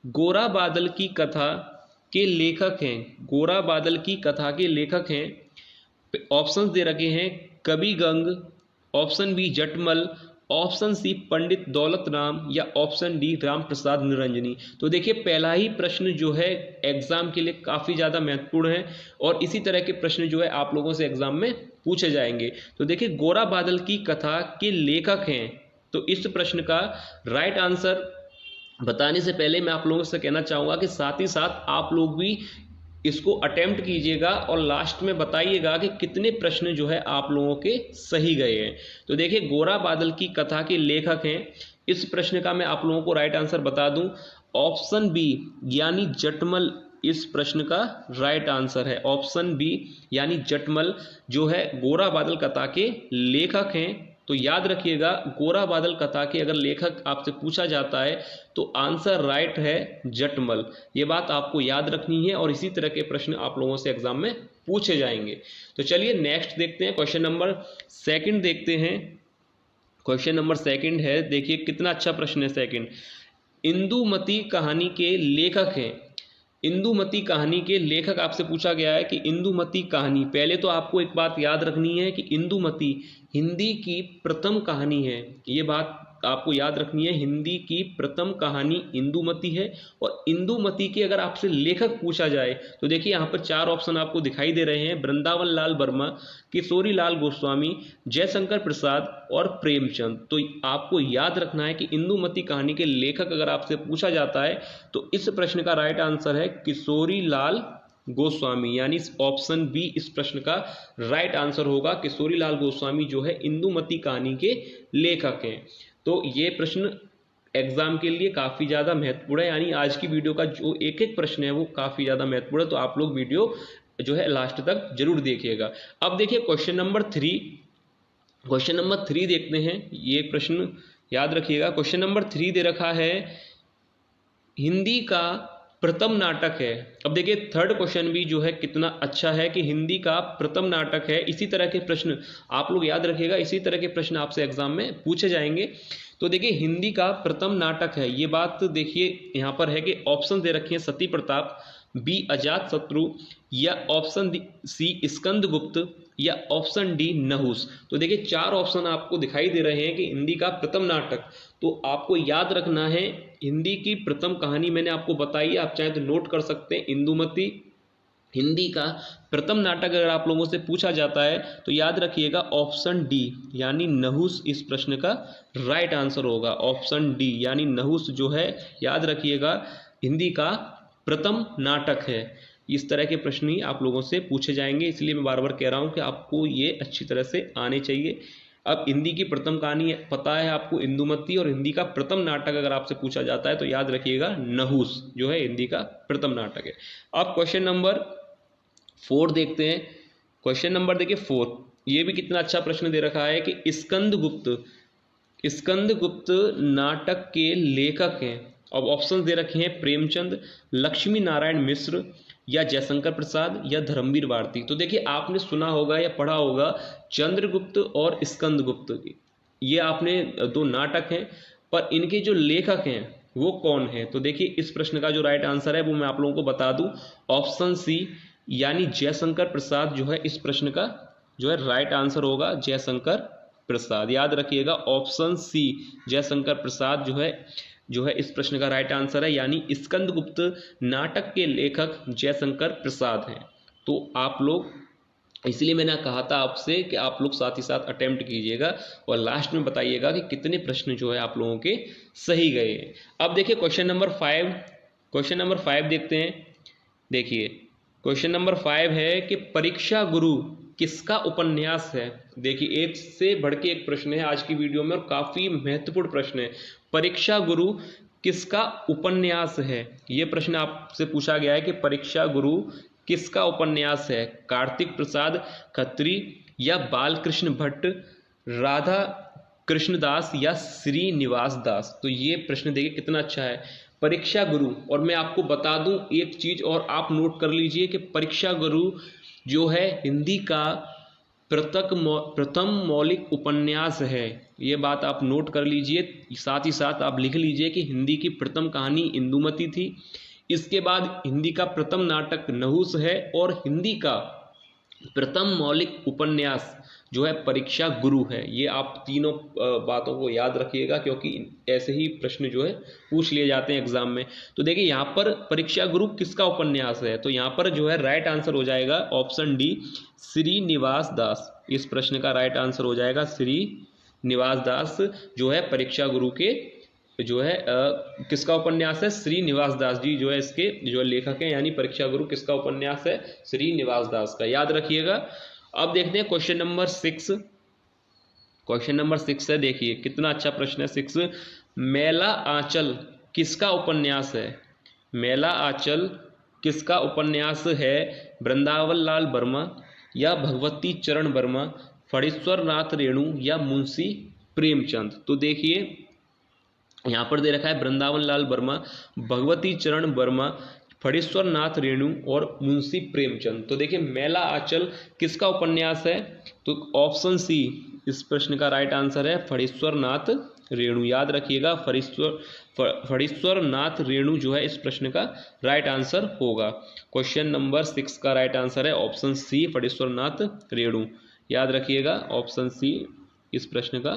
गोरा बादल की कथा के लेखक हैं, गोरा बादल की कथा के लेखक हैं। ऑप्शंस दे रखे हैं कवि गंग, ऑप्शन बी जटमल, ऑप्शन सी पंडित दौलत राम या ऑप्शन डी राम प्रसाद निरंजनी। तो देखिए पहला ही प्रश्न जो है एग्जाम के लिए काफ़ी ज़्यादा महत्वपूर्ण है और इसी तरह के प्रश्न जो है आप लोगों से एग्जाम में पूछे जाएंगे। तो देखिए गोरा बादल की कथा के लेखक हैं, तो इस प्रश्न का राइट आंसर बताने से पहले मैं आप लोगों से कहना चाहूँगा कि साथ ही साथ आप लोग भी इसको अटेम्प्ट कीजिएगा और लास्ट में बताइएगा कि कितने प्रश्न जो है आप लोगों के सही गए हैं। तो देखिए गोरा बादल की कथा के लेखक हैं, इस प्रश्न का मैं आप लोगों को राइट आंसर बता दूं, ऑप्शन बी यानी जटमल इस प्रश्न का राइट आंसर है। ऑप्शन बी यानी जटमल जो है गोरा बादल कथा के लेखक हैं। तो याद रखिएगा गोरा बादल कथा के अगर लेखक आपसे पूछा जाता है तो आंसर राइट है जटमल, ये बात आपको याद रखनी है और इसी तरह के प्रश्न आप लोगों से एग्जाम में पूछे जाएंगे। तो चलिए नेक्स्ट देखते हैं, क्वेश्चन नंबर सेकंड देखते हैं। क्वेश्चन नंबर सेकंड है, देखिए कितना अच्छा प्रश्न है सेकंड। इंदुमती कहानी के लेखक हैं, इंदुमती कहानी के लेखक आपसे पूछा गया है कि इंदुमती कहानी, पहले तो आपको एक बात याद रखनी है कि इंदुमती हिंदी की प्रथम कहानी है, ये बात आपको याद रखनी है, हिंदी की प्रथम कहानी इंदुमती है। और इंदुमती के अगर आपसे लेखक पूछा जाए तो देखिए यहाँ पर चार ऑप्शन आपको दिखाई दे रहे हैं, वृंदावन लाल वर्मा, किशोरी लाल गोस्वामी, जयशंकर प्रसाद और प्रेमचंद। तो आपको याद रखना है कि इंदुमती कहानी के लेखक अगर आपसे पूछा जाता है तो इस प्रश्न का राइट आंसर है किशोरी लाल गोस्वामी, यानी ऑप्शन बी इस प्रश्न का राइट आंसर होगा। किशोरी लाल गोस्वामी जो है इंदुमती कहानी के लेखक हैं। तो ये प्रश्न एग्जाम के लिए काफ़ी ज़्यादा महत्वपूर्ण है, यानी आज की वीडियो का जो एक एक प्रश्न है वो काफ़ी ज़्यादा महत्वपूर्ण है, तो आप लोग वीडियो जो है लास्ट तक जरूर देखिएगा। अब देखिए question number three, question number three देखते हैं, ये प्रश्न याद रखिएगा। क्वेश्चन नंबर थ्री दे रखा है हिंदी का प्रथम नाटक है। अब देखिए थर्ड क्वेश्चन भी जो है कितना अच्छा है कि हिंदी का प्रथम नाटक है, इसी तरह के प्रश्न आप लोग याद रखिएगा, इसी तरह के प्रश्न आपसे एग्जाम में पूछे जाएंगे। तो देखिए हिंदी का प्रथम नाटक है, ये बात देखिए यहाँ पर है कि ऑप्शन दे रखे हैं सती प्रताप, बी अजात शत्रु या ऑप्शन सी स्कंदगुप्त या ऑप्शन डी नहुस। तो देखिए चार ऑप्शन आपको दिखाई दे रहे हैं कि हिंदी का प्रथम नाटक, तो आपको याद रखना है हिंदी की प्रथम कहानी मैंने आपको बताई है, आप चाहें तो नोट कर सकते हैं इंदुमती। हिंदी का प्रथम नाटक अगर आप लोगों से पूछा जाता है तो याद रखिएगा ऑप्शन डी यानी नहुस इस प्रश्न का राइट आंसर होगा। ऑप्शन डी यानी नहुस जो है याद रखिएगा हिंदी का प्रथम नाटक है। इस तरह के प्रश्न ही आप लोगों से पूछे जाएंगे, इसलिए मैं बार बार कह रहा हूं कि आपको ये अच्छी तरह से आने चाहिए। अब हिंदी की प्रथम कहानी पता है आपको इंदुमती, और हिंदी का प्रथम नाटक अगर आपसे पूछा जाता है तो याद रखिएगा नहुस जो है हिंदी का प्रथम नाटक है। अब क्वेश्चन नंबर फोर देखते हैं। क्वेश्चन नंबर देखिए फोर, ये भी कितना अच्छा प्रश्न दे रखा है कि स्कंदगुप्त, स्कंदगुप्त नाटक के लेखक हैं। अब ऑप्शन दे रखे हैं प्रेमचंद, लक्ष्मी नारायण मिश्र या जयशंकर प्रसाद या धर्मवीर भारती। तो देखिए आपने सुना होगा या पढ़ा होगा चंद्रगुप्त और स्कंदगुप्त, ये आपने दो नाटक हैं, पर इनके जो लेखक हैं वो कौन है। तो देखिए इस प्रश्न का जो राइट आंसर है वो मैं आप लोगों को बता दूं, ऑप्शन सी यानी जयशंकर प्रसाद जो है इस प्रश्न का जो है राइट आंसर होगा, जयशंकर प्रसाद। याद रखिएगा ऑप्शन सी जयशंकर प्रसाद जो है इस प्रश्न का राइट आंसर है, यानी स्कंदगुप्त नाटक के लेखक जयशंकर प्रसाद हैं। तो आप लोग, इसलिए मैंने कहा था आपसे कि आप लोग साथ ही साथ अटेम्प्ट कीजिएगा और लास्ट में बताइएगा कि कितने प्रश्न जो है आप लोगों के सही गए हैं। अब देखिए question number five, question number five देखते हैं। देखिए क्वेश्चन नंबर फाइव है कि परीक्षा गुरु किसका उपन्यास है। देखिए एक से बढ़ के एक प्रश्न है आज की वीडियो में और काफी महत्वपूर्ण प्रश्न है। परीक्षा गुरु किसका उपन्यास है, यह प्रश्न आपसे पूछा गया है कि परीक्षा गुरु किसका उपन्यास है, कार्तिक प्रसाद खत्री या बालकृष्ण भट्ट, राधा कृष्णदास या श्रीनिवास दास। तो ये प्रश्न देखिए कितना अच्छा है, परीक्षा गुरु। और मैं आपको बता दूं एक चीज और आप नोट कर लीजिए कि परीक्षा गुरु जो है हिंदी का प्रथम मौलिक उपन्यास है, ये बात आप नोट कर लीजिए, साथ ही साथ आप लिख लीजिए कि हिंदी की प्रथम कहानी इंदुमती थी। इसके बाद हिंदी का प्रथम नाटक नहुस है, और हिंदी का प्रथम मौलिक उपन्यास जो है परीक्षा गुरु है। ये आप तीनों बातों को याद रखिएगा, क्योंकि ऐसे ही प्रश्न जो है पूछ लिए जाते हैं एग्जाम में। तो देखिए यहाँ पर परीक्षा गुरु किसका उपन्यास है, तो यहाँ पर जो है राइट आंसर हो जाएगा ऑप्शन डी, श्रीनिवास दास। इस प्रश्न का राइट आंसर हो जाएगा श्रीनिवास दास, जो है परीक्षा गुरु के जो है किसका उपन्यास है, श्रीनिवास दास जी जो है इसके जो लेखक हैं, यानी परीक्षा गुरु किसका उपन्यास है, श्रीनिवास दास का, याद रखिएगा। अब देखते हैं क्वेश्चन नंबर 6। क्वेश्चन नंबर 6 है, देखिए कितना अच्छा प्रश्न है 6। मेला आंचल किसका उपन्यास है, मेला आंचल किसका उपन्यास है, वृंदावन लाल वर्मा या भगवती चरण वर्मा, फणीश्वर नाथ रेणु या मुंशी प्रेमचंद। तो देखिए यहाँ पर दे रखा है वृंदावन लाल वर्मा, भगवती चरण वर्मा, फणीश्वर नाथ रेणु और मुंशी प्रेमचंद। तो देखिए मेला आंचल किसका उपन्यास है, तो ऑप्शन सी इस प्रश्न का राइट आंसर है, फणीश्वर नाथ रेणु। याद रखिएगा फणीश्वर नाथ रेणु जो है इस प्रश्न का राइट आंसर होगा। क्वेश्चन नंबर 6 का राइट आंसर है ऑप्शन सी, फणीश्वर नाथ रेणु। याद रखिएगा ऑप्शन सी इस प्रश्न का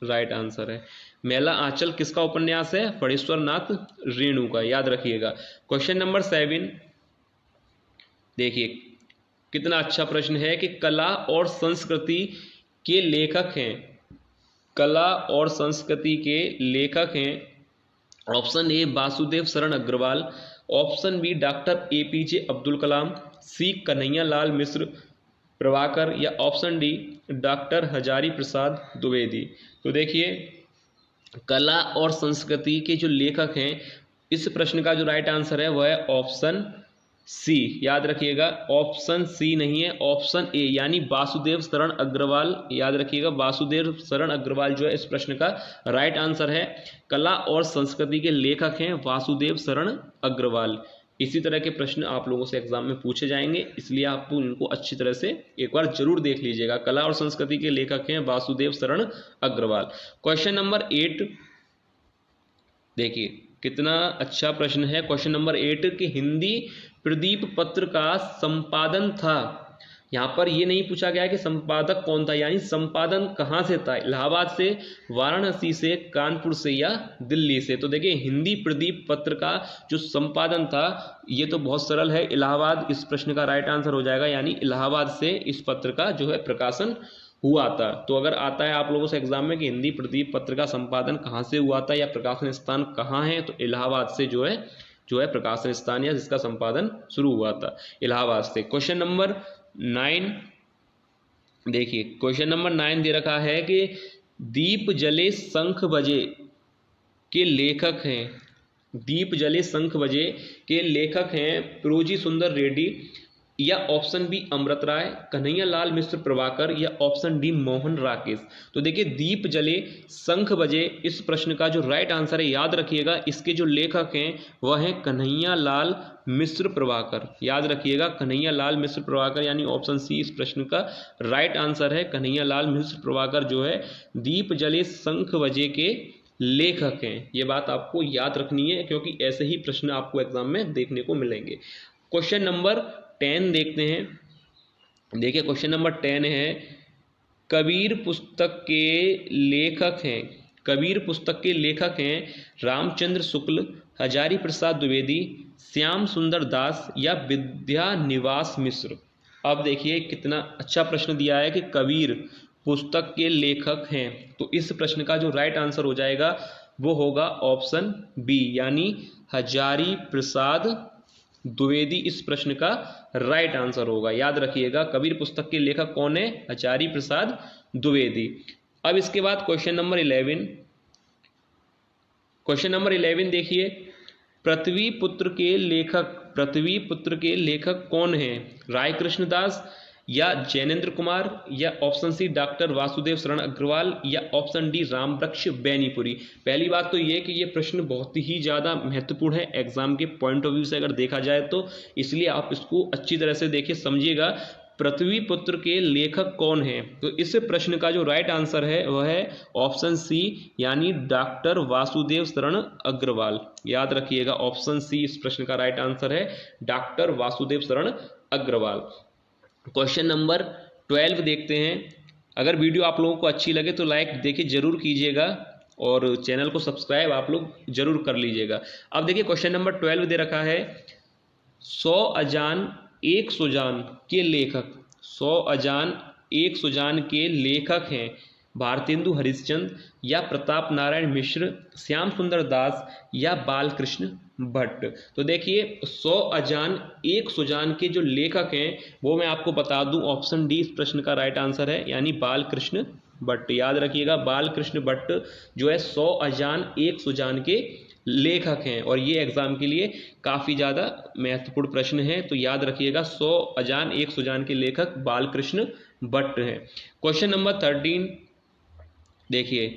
राइट आंसर है। मेला आंचल किसका उपन्यास है, फणीश्वर नाथ रेणु का, याद रखिएगा। क्वेश्चन नंबर 7 देखिए कितना अच्छा प्रश्न है कि कला और संस्कृति के लेखक हैं, कला और संस्कृति के लेखक हैं option A Vasudev Sharan Agrawal, option B doctor APJ Abdul Kalam, C Kanhaiya Lal Mishra Prabhakar या option D doctor Hazari Prasad Dwivedi. तो देखिए कला और संस्कृति के जो लेखक हैं, इस प्रश्न का जो राइट आंसर है वह है ऑप्शन सी। याद रखिएगा ऑप्शन सी नहीं है, ऑप्शन ए यानी वासुदेव शरण अग्रवाल। याद रखिएगा वासुदेव शरण अग्रवाल जो है इस प्रश्न का राइट आंसर है। कला और संस्कृति के लेखक हैं वासुदेव शरण अग्रवाल। इसी तरह के प्रश्न आप लोगों से एग्जाम में पूछे जाएंगे, इसलिए आप इनको अच्छी तरह से एक बार जरूर देख लीजिएगा। कला और संस्कृति के लेखक हैं वासुदेव शरण अग्रवाल। क्वेश्चन नंबर 8 देखिए कितना अच्छा प्रश्न है। क्वेश्चन नंबर 8 कि हिंदी प्रदीप पत्र का संपादन था, यहाँ पर ये नहीं पूछा गया कि संपादक कौन था, यानी संपादन कहाँ से था, इलाहाबाद से, वाराणसी से, कानपुर से या दिल्ली से। तो देखिए हिंदी प्रदीप पत्र का जो संपादन था ये तो बहुत सरल है, इलाहाबाद इस प्रश्न का राइट आंसर हो जाएगा, यानी इलाहाबाद से इस पत्र का जो है प्रकाशन हुआ था। तो अगर आता है आप लोगों से एग्जाम में कि हिंदी प्रदीप पत्र का संपादन कहाँ से हुआ था या प्रकाशन स्थान कहाँ है, तो इलाहाबाद से जो है प्रकाशन स्थान या जिसका संपादन शुरू हुआ था इलाहाबाद से। क्वेश्चन नंबर 9 देखिए क्वेश्चन नंबर 9 दे रखा है कि दीप जले शंख बजे के लेखक हैं, दीप जले शंख बजे के लेखक हैं प्रोजी सुंदर रेड्डी या ऑप्शन बी अमृत राय, कन्हैया लाल मिश्र प्रभाकर या ऑप्शन डी मोहन राकेश। तो देखिए दीप जले शंख बजे इस प्रश्न का जो राइट आंसर है, याद रखिएगा इसके जो लेखक हैं वह हैं कन्हैया लाल मिश्र प्रभाकर। याद रखिएगा कन्हैया लाल मिश्र प्रभाकर, यानी ऑप्शन सी इस प्रश्न का राइट आंसर है। कन्हैया लाल मिश्र प्रभाकर जो है दीप जले शंख बजे के लेखक हैं। ये बात आपको याद रखनी है, क्योंकि ऐसे ही प्रश्न आपको एग्जाम में देखने को मिलेंगे। क्वेश्चन नंबर 10 देखते हैं। देखिए क्वेश्चन नंबर 10 है कबीर पुस्तक के लेखक हैं, कबीर पुस्तक के लेखक हैं रामचंद्र शुक्ल, हजारी प्रसाद द्विवेदी, श्याम सुंदर दास या विद्यानिवास मिश्र। अब देखिए कितना अच्छा प्रश्न दिया है कि कबीर पुस्तक के लेखक हैं, तो इस प्रश्न का जो राइट आंसर हो जाएगा वो होगा ऑप्शन बी, यानी हजारी प्रसाद द्विवेदी इस प्रश्न का राइट आंसर होगा। याद रखिएगा कबीर पुस्तक के लेखक कौन है, हजारी प्रसाद द्विवेदी। अब इसके बाद क्वेश्चन नंबर 11, क्वेश्चन नंबर 11 देखिए पृथ्वी पुत्र के लेखक कौन हैं, राय कृष्णदास या जैनेन्द्र कुमार या option C doctor Vasudev Sharan Agarwal या ऑप्शन डी रामवृक्ष बैनीपुरी। पहली बात तो ये कि ये प्रश्न बहुत ही ज़्यादा महत्वपूर्ण है एग्जाम के पॉइंट ऑफ व्यू से अगर देखा जाए तो, इसलिए आप इसको अच्छी तरह से देखिए समझिएगा। पृथ्वी पुत्र के लेखक कौन हैं? तो इस प्रश्न का जो राइट आंसर है वह है ऑप्शन सी, यानी डॉक्टर वासुदेव शरण अग्रवाल। याद रखिएगा, ऑप्शन सी इस प्रश्न का राइट आंसर है, doctor Vasudev Sharan Agarwal. Question number 12 देखते हैं। अगर वीडियो आप लोगों को अच्छी लगे तो लाइक देखिए जरूर कीजिएगा और चैनल को सब्सक्राइब आप लोग जरूर कर लीजिएगा। अब देखिए क्वेश्चन नंबर 12 दे रखा है, 100 अजान एक सुजान के लेखक, 100 अजान एक सुजान के लेखक हैं भारतेंदु हरिश्चंद्र या प्रताप नारायण मिश्र, श्याम सुंदर दास या बालकृष्ण भट्ट। तो देखिए 100 अजान एक सुजान के जो लेखक हैं वो मैं आपको बता दूं, ऑप्शन डी इस प्रश्न का राइट आंसर है, यानी बालकृष्ण भट्ट। याद रखिएगा, बालकृष्ण भट्ट जो है 100 अजान एक सुजान के लेखक हैं और ये एग्जाम के लिए काफ़ी ज़्यादा महत्वपूर्ण प्रश्न है। तो याद रखिएगा 100 अजान एक सुजान के लेखक बालकृष्ण भट्ट हैं। क्वेश्चन नंबर 13 देखिए,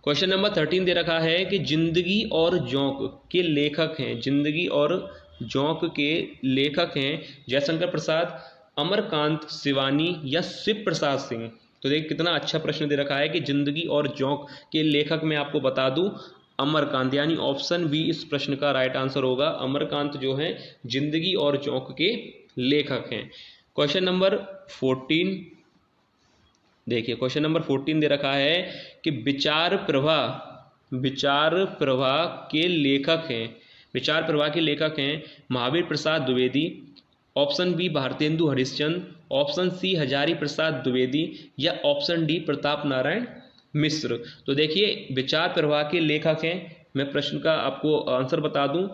क्वेश्चन नंबर 13 दे रखा है कि जिंदगी और जोंक के लेखक हैं, जिंदगी और जोंक के लेखक हैं जयशंकर प्रसाद, अमरकांत शिवानी या शिव प्रसाद सिंह। तो देखिए कितना अच्छा प्रश्न दे रखा है कि जिंदगी और जोंक के लेखक मैं आपको बता दूं अमरकांत, यानी ऑप्शन बी इस प्रश्न का राइट आंसर होगा। अमरकांत जो है जिंदगी और जोंक के लेखक हैं। क्वेश्चन नंबर 14 देखिए, क्वेश्चन नंबर 14 दे रखा है कि विचार प्रभा के लेखक हैं, विचार प्रभा के लेखक हैं Mahavir Prasad Dwivedi, option B Bharatendu Harishchandra, option C Hazari Prasad Dwivedi या ऑप्शन डी प्रताप नारायण मिश्र। तो देखिए विचार प्रभा के लेखक हैं, मैं प्रश्न का आपको आंसर बता दूं,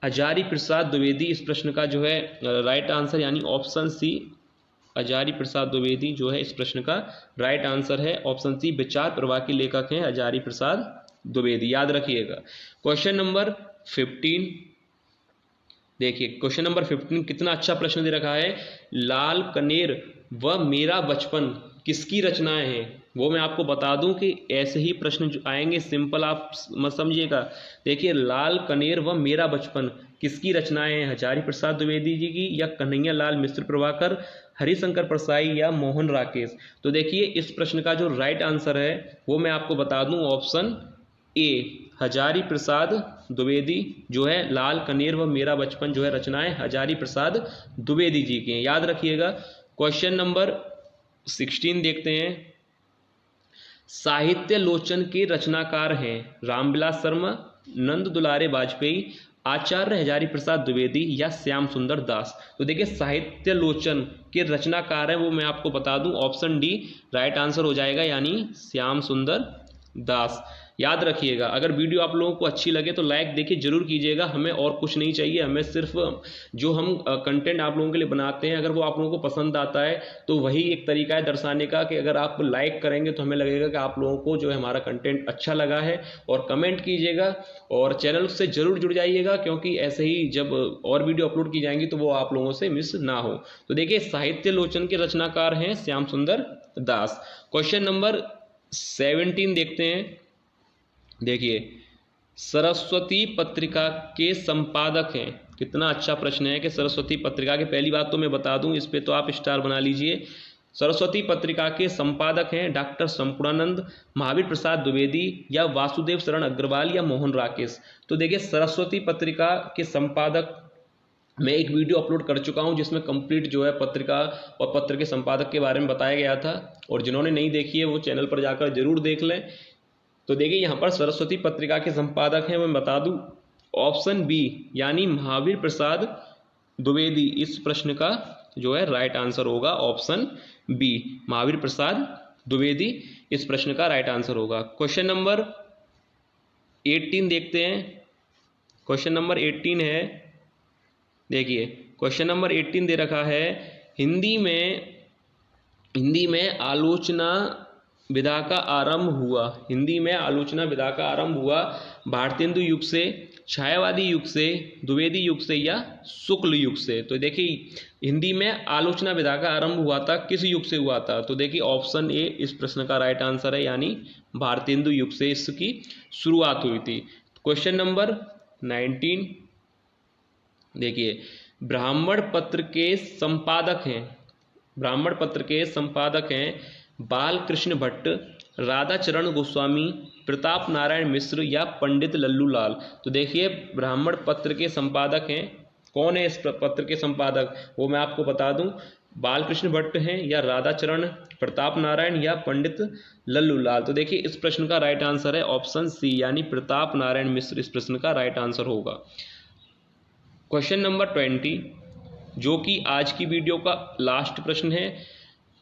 हजारी प्रसाद द्विवेदी इस प्रश्न का जो है राइट आंसर, यानी ऑप्शन सी हजारी प्रसाद द्विवेदी जो है इस प्रश्न का राइट आंसर है। ऑप्शन सी विचार प्रभा के लेखक हैं हजारी प्रसाद द्विवेदी, याद रखिएगा। क्वेश्चन नंबर 15 देखिए, क्वेश्चन नंबर 15 कितना अच्छा प्रश्न दे रखा है, लाल कनेर व मेरा बचपन किसकी रचनाएं हैं? वो मैं आपको बता दूं कि ऐसे ही प्रश्न जो आएंगे सिंपल आप मत समझिएगा। देखिए लाल कनेर व मेरा बचपन किसकी रचनाएं हैं, हजारी प्रसाद द्विवेदी जी की या कन्हैया लाल मिश्र प्रभाकर, हरिशंकर प्रसाई या मोहन राकेश। तो देखिए इस प्रश्न का जो राइट आंसर है वो मैं आपको बता दूं, ऑप्शन ए हजारी प्रसाद द्विवेदी जो है लाल कनेर व मेरा बचपन जो है रचनाएं हजारी प्रसाद द्विवेदी जी की हैं, याद रखिएगा। क्वेश्चन नंबर 16 देखते हैं, साहित्य लोचन के रचनाकार हैं रामविलास शर्मा, नंद दुलारे वाजपेयी, आचार्य हजारी प्रसाद द्विवेदी या श्याम सुंदर दास। तो देखिए साहित्य लोचन के रचनाकार है वो मैं आपको बता दूं, ऑप्शन डी राइट आंसर हो जाएगा, यानी श्याम सुंदर दास। याद रखिएगा, अगर वीडियो आप लोगों को अच्छी लगे तो लाइक देखिए जरूर कीजिएगा, हमें और कुछ नहीं चाहिए, हमें सिर्फ जो हम कंटेंट आप लोगों के लिए बनाते हैं अगर वो आप लोगों को पसंद आता है तो वही एक तरीका है दर्शाने का कि अगर आप लाइक करेंगे तो हमें लगेगा कि आप लोगों को जो है हमारा कंटेंट अच्छा लगा है। और कमेंट कीजिएगा और चैनल से जरूर जुड़ जाइएगा, क्योंकि ऐसे ही जब और वीडियो अपलोड की जाएंगी तो वो आप लोगों से मिस ना हो। तो देखिए साहित्य लोचन के रचनाकार हैं श्याम सुंदर दास। क्वेश्चन नंबर 17 देखते हैं, देखिए सरस्वती पत्रिका के संपादक हैं, कितना अच्छा प्रश्न है कि सरस्वती पत्रिका के, पहली बात तो मैं बता दूं इस पे तो आप स्टार बना लीजिए, सरस्वती पत्रिका के संपादक हैं डॉक्टर संपूर्णानंद, महावीर प्रसाद द्विवेदी या वासुदेव शरण अग्रवाल या मोहन राकेश। तो देखिए सरस्वती पत्रिका के संपादक मैं एक वीडियो अपलोड कर चुका हूं जिसमें कंप्लीट जो है पत्रिका और पत्र के संपादक के बारे में बताया गया था, और जिन्होंने नहीं देखी है वो चैनल पर जाकर जरूर देख लें। तो देखिए यहाँ पर सरस्वती पत्रिका के संपादक हैं, मैं बता दूं ऑप्शन बी यानी महावीर प्रसाद द्विवेदी इस प्रश्न का जो है राइट आंसर होगा, ऑप्शन बी महावीर प्रसाद द्विवेदी इस प्रश्न का राइट आंसर होगा। क्वेश्चन नंबर 18 देखते हैं, क्वेश्चन नंबर 18 है, देखिए क्वेश्चन नंबर 18 दे रखा है, हिंदी में आलोचना विधा का आरंभ हुआ, हिंदी में आलोचना विधा का आरंभ हुआ भारतेंदु युग से, छायावादी युग से, द्विवेदी युग से या शुक्ल युग से। तो देखिए हिंदी में आलोचना विधा का आरंभ हुआ था किस युग से हुआ था? तो देखिए ऑप्शन ए इस प्रश्न का राइट आंसर है, यानी भारतेंदु युग से इसकी शुरुआत हुई थी। क्वेश्चन नंबर 19 देखिए ब्राह्मण पत्र के संपादक हैं ब्राह्मण पत्र के संपादक हैं बालकृष्ण भट्ट, राधाचरण गोस्वामी, प्रताप नारायण मिश्र या पंडित लल्लू लाल। तो देखिए ब्राह्मण पत्र के संपादक हैं, कौन है इस पत्र के संपादक, वो मैं आपको बता दूं, बालकृष्ण भट्ट हैं या राधाचरण, प्रताप नारायण या पंडित लल्लू लाल। तो देखिए इस प्रश्न का राइट आंसर है ऑप्शन सी यानी प्रताप नारायण मिश्र इस प्रश्न का राइट आंसर होगा। क्वेश्चन नंबर 20 जो कि आज की वीडियो का लास्ट प्रश्न है,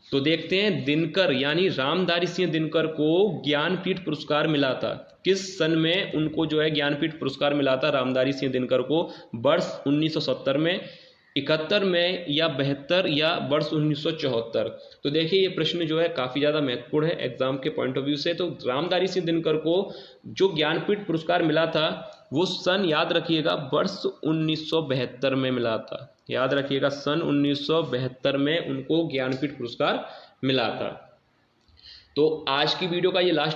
तो देखते हैं दिनकर यानी रामधारी सिंह दिनकर को ज्ञानपीठ पुरस्कार मिला था, किस सन में उनको जो है ज्ञानपीठ पुरस्कार मिला था रामधारी सिंह दिनकर को, वर्ष 1970 में, 71 में या 72 या वर्ष 1974। तो देखिए ये प्रश्न जो है काफ़ी ज़्यादा महत्वपूर्ण है एग्जाम के पॉइंट ऑफ व्यू से। तो रामधारी सिंह दिनकर को जो ज्ञानपीठ पुरस्कार मिला था वो सन याद रखिएगा वर्ष 1972 में मिला था, याद रखिएगा सन 1972 में उनको ज्ञानपीठ पुरस्कार मिला था। तो आज की वीडियो का ये लास्ट